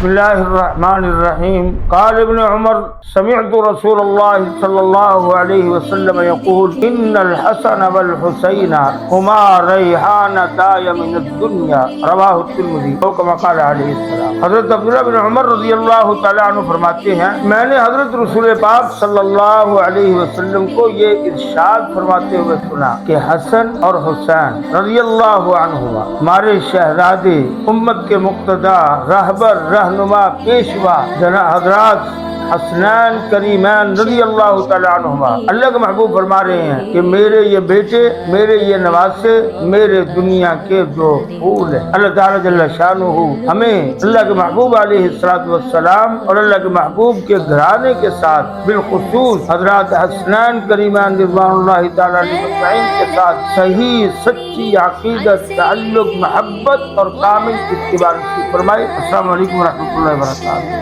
بسم الله الرحمن الرحيم. قال ابن عمر سمعت رسول الله صلى الله عليه وسلم يقول إن الحسن والحسين هما ريحانتاي من الدنيا رواه الترمذی او كما قال علیہ السلام. حضرت عبداللہ بن عمر رضی اللہ تعالیٰ عنہ فرماتے ہیں میں نے حضرت رسول پاک صلی اللہ علیہ وسلم کو یہ ارشاد فرماتے ہوئے سنا کہ حسن اور حسین رضی اللہ عنہما ہمارے شہزادے، امت کے مقتدا، راہبر، رہنما، پیشوا جناب حضرات حسنین کریمین رضی اللہ تعالیٰ عنہما اللہ کے محبوب فرما رہے ہیں کہ میرے یہ بیٹے، میرے یہ نواسے، میرے دنیا کے جو پھول ہیں. اللہ تعالیٰ جل شانہ ہمیں اللہ کے محبوب علیہ السلام اور اللہ کے محبوب کے گھرانے کے ساتھ بالخصوص حضرات حسنین کریمین رضوان اللہ تعالیٰ علیہ کے ساتھ صحیح سچی عقیدت، تعلق، محبت اور کامل اتباع نصیب فرمائے. السلام علیکم ورحمۃ اللہ وبرکاتہ.